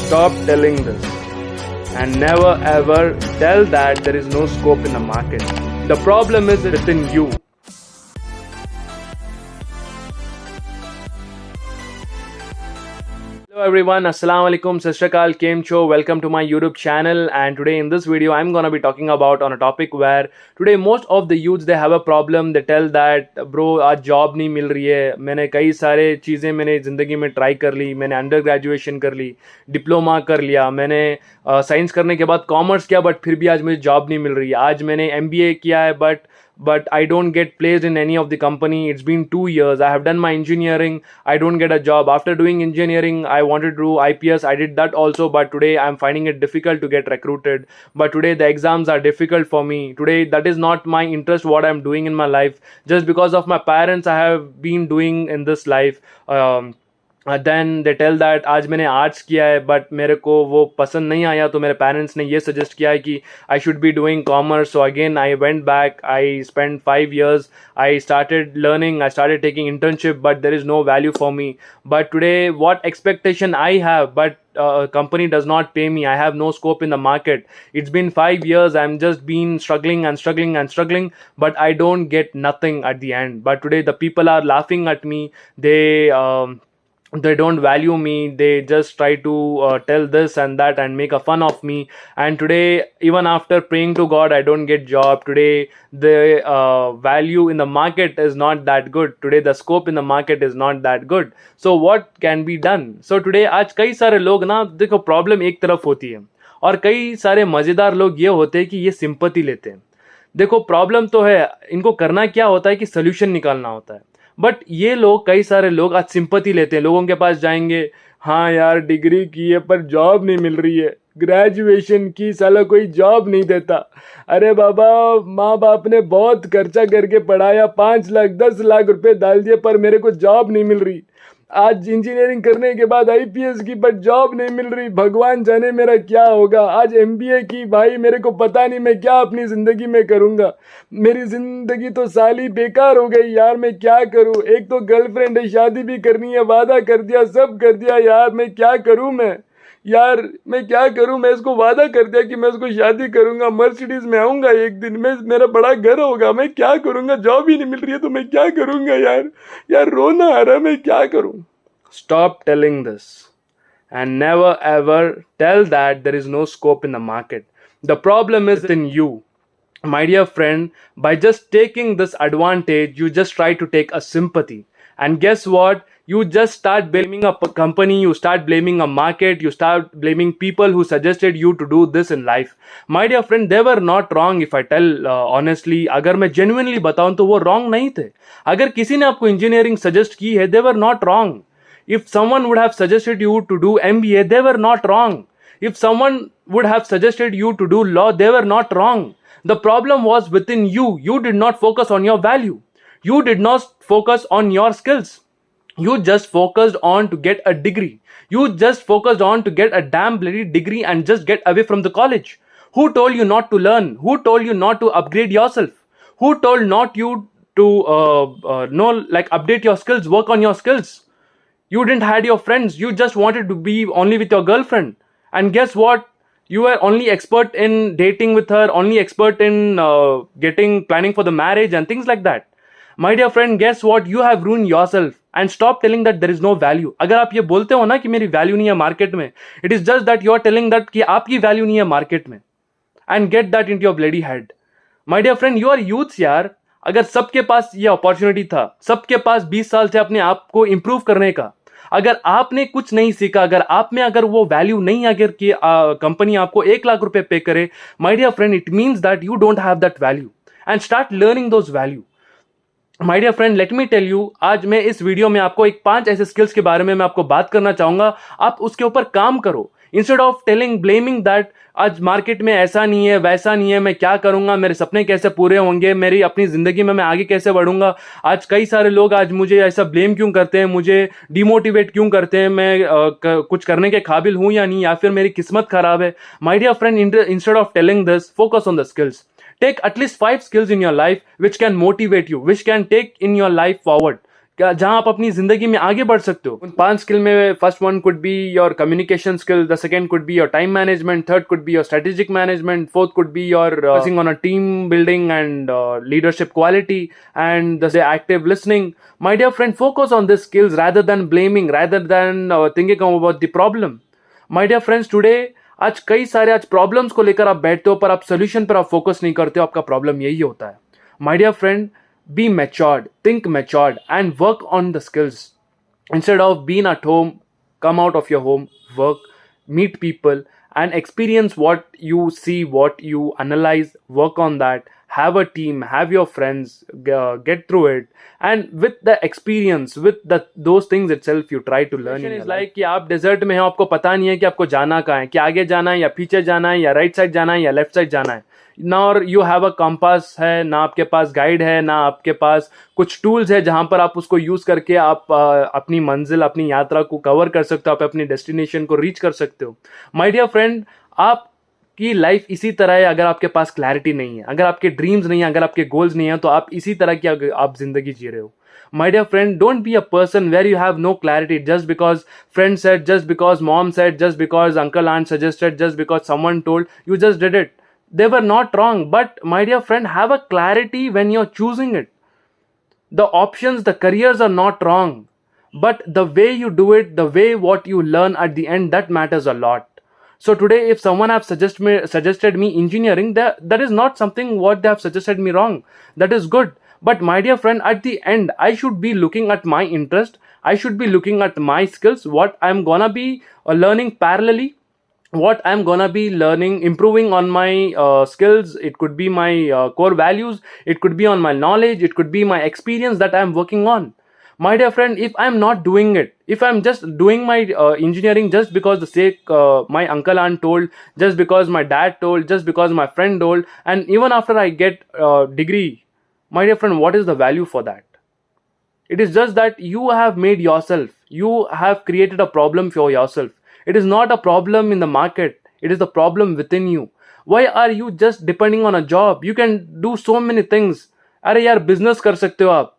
Stop telling this and never ever tell that there is no scope in the market. The problem is within you. Hello everyone, Assalamu alaikum, Sat Shri Akal, Kem Cho, welcome to my YouTube channel. And today in this video I'm gonna be talking about on a topic where today most of the youths they have a problem. They tell that bro आज job नहीं मिल रही है. मैंने कई सारे चीज़ें मैंने ज़िंदगी में ट्राई कर ली. मैंने अंडर ग्रेजुएशन कर ली, डिप्लोमा कर लिया, मैंने साइंस करने के बाद कॉमर्स किया, बट फिर भी आज मुझे जॉब नहीं मिल रही है. आज मैंने MBA किया है but I don't get placed in any of the company. It's been 2 years. I have done my engineering. I don't get a job. After doing engineering, I wanted to do IPS. I did that also, but today I'm finding it difficult to get recruited. But today the exams are difficult for me. Today that is not my interest, what I'm doing in my life. Just because of my parents, I have been doing in this life. Then they tell that आज मैंने arts किया है but मेरे को वो पसंद नहीं आया, तो मेरे पेरेंट्स ने ये सजेस्ट किया है कि I should be doing commerce. So again I went back, I spend 5 years, I started learning, I started taking internship, but there is no value for me. But today what expectation I have, but company does not pay me. I have no scope in the market. It's been 5 years. I'm just been struggling, but I don't get nothing at the end. But today the people are laughing at me. They don't value me. They just try to tell this and that and make a fun of me. And today, even after praying to God, I don't get job. Today the value in the market is not that good. Today the scope in the market is not that good. So what can be done? So today आज कई सारे लोग ना, देखो problem एक तरफ होती है और कई सारे मज़ेदार लोग ये होते हैं कि ये सिंपैथी लेते हैं. देखो प्रॉब्लम तो है, इनको करना क्या होता है कि सोल्यूशन निकालना होता है. बट ये लोग, कई सारे लोग आज सिंपैथी लेते हैं. लोगों के पास जाएंगे, हाँ यार डिग्री की है पर जॉब नहीं मिल रही है, ग्रेजुएशन की साला कोई जॉब नहीं देता, अरे बाबा माँ बाप ने बहुत खर्चा करके पढ़ाया, 5 लाख 10 लाख रुपए डाल दिए पर मेरे को जॉब नहीं मिल रही. आज इंजीनियरिंग करने के बाद IPS की पर जॉब नहीं मिल रही, भगवान जाने मेरा क्या होगा. आज MBA की, भाई मेरे को पता नहीं मैं क्या अपनी ज़िंदगी में करूँगा. मेरी ज़िंदगी तो साली बेकार हो गई यार, मैं क्या करूँ. एक तो गर्लफ्रेंड है, शादी भी करनी है, वादा कर दिया, सब कर दिया यार, मैं क्या करूँ. मैं क्या करूं. मैं इसको वादा कर दिया कि मैं इसको शादी करूंगा, मर्सिडीज में आऊंगा एक दिन, मैं मेरा बड़ा घर होगा, मैं क्या करूंगा. जॉब ही नहीं मिल रही है तो मैं क्या करूंगा यार रोना आ रहा है, मैं क्या करूं. Stop telling this and never ever tell that there is no scope in the market. The problem is in you. My dear friend, by just taking this advantage, you just try to take a sympathy. And guess what? You just start blaming a company, you start blaming a market, you start blaming people who suggested you to do this in life. My dear friend, they were not wrong if I tell honestly. अगर मैं genuinely बताऊं तो वो wrong नहीं थे. अगर किसी ने आपको engineering suggest की है, they were not wrong. If someone would have suggested you to do MBA, they were not wrong. If someone would have suggested you to do law, they were not wrong. The problem was within you. You did not focus on your value. You did not focus on your skills. You just focused on to get a degree. You just focused on to get a damn bloody degree and just get away from the college. Who told you not to learn? Who told you not to upgrade yourself? Who told not you to update your skills, work on your skills? You didn't had your friends. You just wanted to be only with your girlfriend. And guess what? You were only expert in dating with her, only expert in planning for the marriage and things like that. My dear friend, guess what? You have ruined yourself. And stop telling that there is no value. अगर आप ये बोलते हो ना कि मेरी value नहीं है मार्केट में, it is just that you are telling that कि आपकी वैल्यू नहीं है मार्केट में. And get that into your bloody head. My dear friend, you are youths यार. अगर सबके पास ये अपॉर्चुनिटी था, सबके पास 20 साल से अपने आप को इम्प्रूव करने का, अगर आपने कुछ नहीं सीखा, अगर वो वैल्यू नहीं, अगर कि कंपनी आपको 1 लाख रुपए पे करे, my dear friend, it means that you don't have that value. And start learning those value. My dear friend, let me tell you, आज मैं इस वीडियो में आपको 5 ऐसे स्किल्स के बारे में मैं आपको बात करना चाहूँगा. आप उसके ऊपर काम करो. इंस्टेड ऑफ ब्लेमिंग दैट आज मार्केट में ऐसा नहीं है, वैसा नहीं है, मैं क्या करूँगा, मेरे सपने कैसे पूरे होंगे, मेरी अपनी ज़िंदगी में मैं आगे कैसे बढ़ूँगा. आज कई सारे लोग आज मुझे ऐसा ब्लेम क्यों करते हैं, मुझे डिमोटिवेट क्यों करते हैं, मैं कुछ करने के काबिल हूँ या नहीं, या फिर मेरी किस्मत ख़राब है. My dear friend, instead of telling this, focus on the skills. Take at least 5 skills in your life which can motivate you, which can take in your life forward. क्या जहां आप अपनी जिंदगी में आगे बढ़ सकते हो। उन 5 स्किल में first one could be your communication skill, the second could be your time management, third could be your strategic management, fourth could be your focusing on a team building and leadership quality, and the active listening. My dear friend, focus on these skills rather than blaming, rather than thinking about the problem. My dear friends, today आज कई सारे आज problems को लेकर आप बैठते हो पर आप सोल्यूशन पर आप फोकस नहीं करते हो, आपका प्रॉब्लम यही होता है। My dear friend, be matured, think matured, and work on the skills. Instead of being at home, come out of your home, work, meet people, and experience what you see, what you analyze, work on that, have a team, have your friends, get through it, and with the experience, with those things itself, you try to learn. It's like कि आप desert में हो, आपको पता नहीं है कि आपको जाना कहाँ है, कि आगे जाना है या पीछे जाना है या राइट साइड जाना है या लेफ्ट साइड जाना है। ना और यू हैव अ कंपास है, ना आपके पास गाइड है, ना आपके पास कुछ टूल्स है जहां पर आप उसको यूज करके आप अपनी मंजिल, अपनी यात्रा को कवर कर सकते हो, आप अपनी डेस्टिनेशन को रीच कर सकते हो। माय डियर फ्रेंड, आपकी लाइफ इसी तरह है अगर आपके पास क्लैरिटी नहीं है, अगर आपके ड्रीम्स नहीं है, अगर आपके गोल्स नहीं है, तो आप इसी तरह की आप जिंदगी जी रहे हो। My dear friend, don't be a person where you have no clarity just because friend said, just because mom said, just because uncle aunt suggested, just because someone told, you just did it. They were not wrong, but my dear friend, have a clarity when you're choosing it. The options, the careers are not wrong, but the way you do it, the way what you learn at the end, that matters a lot. So today, if someone have suggested me engineering, that is not something what they have suggested me wrong. That is good. But my dear friend, at the end, I should be looking at my interest. I should be looking at my skills, what I'm gonna be learning parallelly, what I'm gonna be learning, improving on my skills. It could be my core values, it could be on my knowledge, it could be my experience that I'm working on. My dear friend, if I'm not doing it, if I'm just doing my engineering just because the sake my uncle aunt told, just because my dad told, just because my friend told, and even after I get degree, my dear friend, what is the value for that? It is just that you have made yourself, you have created a problem for yourself. It is not a problem in the market, it is the problem within you. Why are you just depending on a job? You can do so many things. अरे यार business कर सकते हो आप.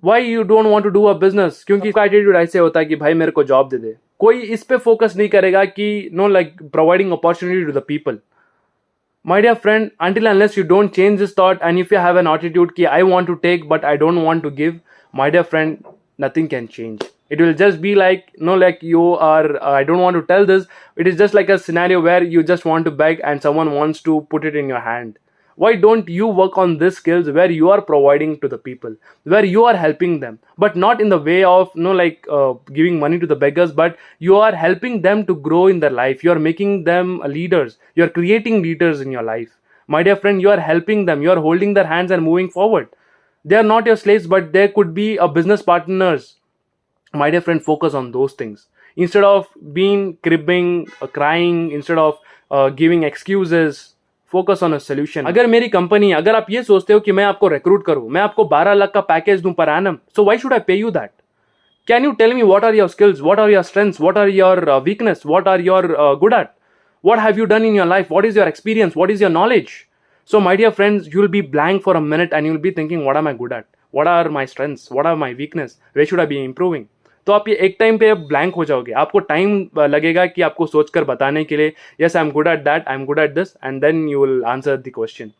Why you don't want to do a business? क्योंकि इसका attitude ऐसे होता है कि भाई मेरे को जॉब दे दे. कोई इस पे फोकस नहीं करेगा कि no like providing opportunity to the people. My dear friend, until unless you don't change this thought, and if you have an attitude ki I want to take but I don't want to give, my dear friend, nothing can change. It will just be like, no, like you are, I don't want to tell this, it is just like a scenario where you just want to beg and someone wants to put it in your hand. Why don't you work on these skills where you are providing to the people, where you are helping them, but not in the way of giving money to the beggars, but you are helping them to grow in their life. You are making them leaders. You are creating leaders in your life. My dear friend, you are helping them. You are holding their hands and moving forward. They are not your slaves, but they could be a business partners. My dear friend, focus on those things. Instead of being cribbing, crying, instead of giving excuses, focus on a solution. अगर मेरी company, अगर आप ये सोचते हो कि मैं आपको रिक्रूट करूं, मैं आपको 12 लाख का पैकेज दूं per annum, so why should I pay you that? Can you tell me what are your skills, what are your strengths, what are your weakness, what are your good at, what have you done in your life, what is your experience, what is your knowledge? So my dear friends, you will be blank for a minute and you will be thinking, what am I good at? What are my strengths? What are my weakness? Where should I be improving? तो आप ये एक time पे blank हो जाओगे. आपको time लगेगा कि आपको सोचकर बताने के लिए, yes, I'm good at that, I'm good at this, and then you will answer the question.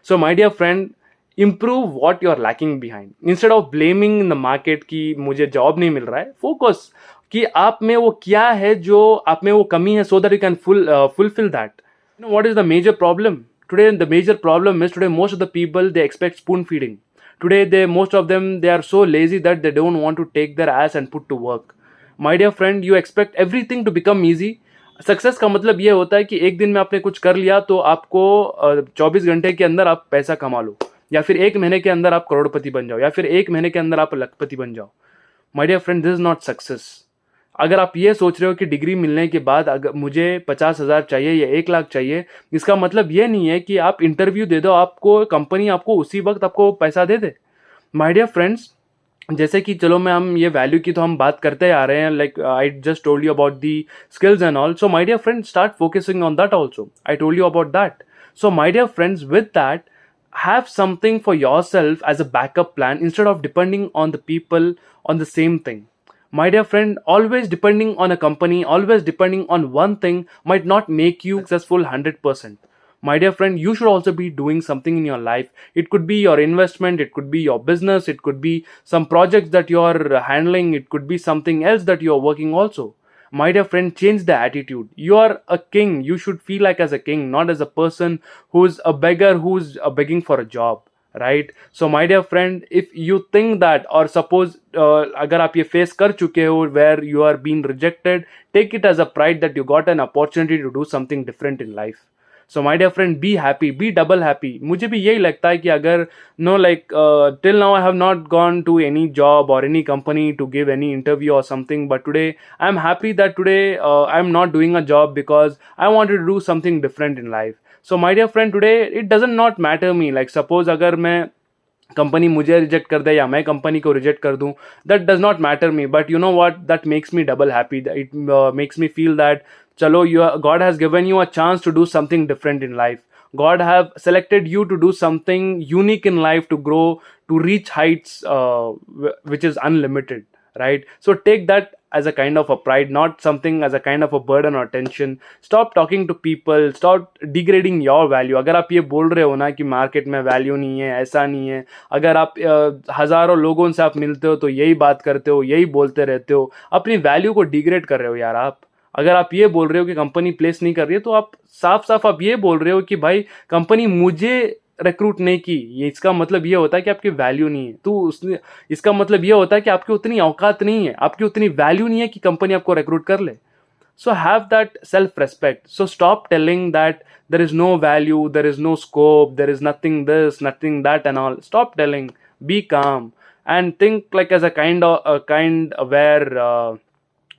So my dear friend, improve what you are lacking behind. Instead of blaming in the market कि मुझे job नहीं मिल रहा है, focus कि आप में वो क्या है जो आप में वो कमी है, so that you can fulfill that. You know what is the major problem? Today the major problem is, today most of the people, they expect spoon feeding. Today most of them, they are so lazy that they don't want to take their ass and put to work. My dear friend, you expect everything to become easy. Success का मतलब ये होता है कि एक दिन में आपने कुछ कर लिया तो आपको 24 घंटे के अंदर आप पैसा कमा लो, या फिर एक महीने के अंदर आप करोड़पति बन जाओ, या फिर एक महीने के अंदर आप लखपति बन जाओ. My dear friend, this is not success. अगर आप ये सोच रहे हो कि डिग्री मिलने के बाद अगर मुझे 50,000 चाहिए या 1 लाख चाहिए, इसका मतलब ये नहीं है कि आप इंटरव्यू दे दो, आपको कंपनी आपको उसी वक्त आपको पैसा दे दे. माय डियर फ्रेंड्स, जैसे कि चलो मैं हम ये वैल्यू की तो हम बात करते आ रहे हैं, like I just told you about the skills and all. So my dear friends, start focusing on that also. I told you about that. So my dear friends, with that have something for yourself as a backup plan instead of depending on the people on the same thing. My dear friend, always depending on a company, always depending on one thing might not make you successful 100%. My dear friend, you should also be doing something in your life. It could be your investment, it could be your business, it could be some projects that you are handling, it could be something else that you are working also. My dear friend, change the attitude. You are a king. You should feel like as a king, not as a person who's a beggar who's begging for a job, right? So my dear friend, if you think that, or suppose अगर आप ये face कर चुके हो where you are being rejected, take it as a pride that you got an opportunity to do something different in life. So my dear friend, be happy, be double happy. मुझे भी यही लगता है कि अगर no, like till now I have not gone to any job or any company to give any interview or something, but today I am happy that today I am not doing a job because I wanted to do something different in life. So my dear friend, today it doesn't not matter me, like suppose अगर मैं company मुझे reject कर दे या मैं company को reject कर दूं, that does not matter me, but you know what, that makes me double happy. It makes me feel that चलो, you God has given you a chance to do something different in life. God have selected you to do something unique in life, to grow, to reach heights which is unlimited, right? So take that as a kind of a pride, not something as a kind of a burden or tension. Stop talking to people, stop degrading your value. अगर आप ये बोल रहे हो ना कि market में value नहीं है, ऐसा नहीं है, अगर आप हज़ारों लोगों से आप मिलते हो तो यही बात करते हो, यही बोलते रहते हो, अपनी वैल्यू को डिग्रेड कर रहे हो यार आप. अगर आप ये बोल रहे हो कि कंपनी प्लेस नहीं कर रही है, तो आप साफ साफ आप ये बोल रहे हो कि भाई कंपनी मुझे रिक्रूट नहीं की. ये इसका मतलब ये होता है कि आपकी वैल्यू नहीं है. तो उसने, इसका मतलब ये होता है कि आपकी उतनी औकात नहीं है, आपकी उतनी वैल्यू नहीं है कि कंपनी आपको रिक्रूट कर ले. So have that self-respect. So stop telling that there is no value, there is no scope, there is nothing this, nothing that and all. Stop telling. Be calm and think like as a kind where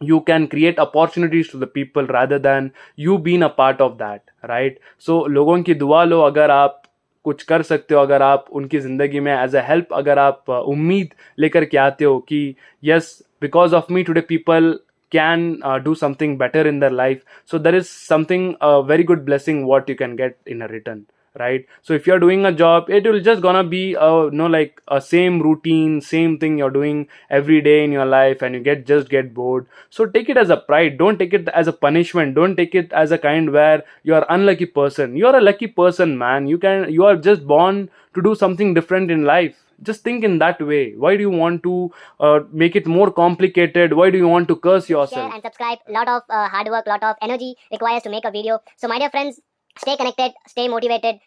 you can create opportunities to the people rather than you being a part of that, right? So लोगों की दुआ लो. अगर आप कुछ कर सकते हो, अगर आप उनकी ज़िंदगी में एज अ हेल्प, अगर आप उम्मीद लेकर के आते हो कि yes, because of me today people can do something better in their life, so there is something very good blessing what you can get in a return, right? So if you're doing a job, it will just gonna be no, like a same routine, same thing you're doing every day in your life, and you get bored. So take it as a pride, don't take it as a punishment, don't take it as a kind where you are unlucky person. You are a lucky person, man. You are just born to do something different in life. Just think in that way. Why do you want to make it more complicated? Why do you want to curse yourself? Share and subscribe. Lot of hard work, lot of energy requires to make a video. So my dear friends, stay connected, stay motivated.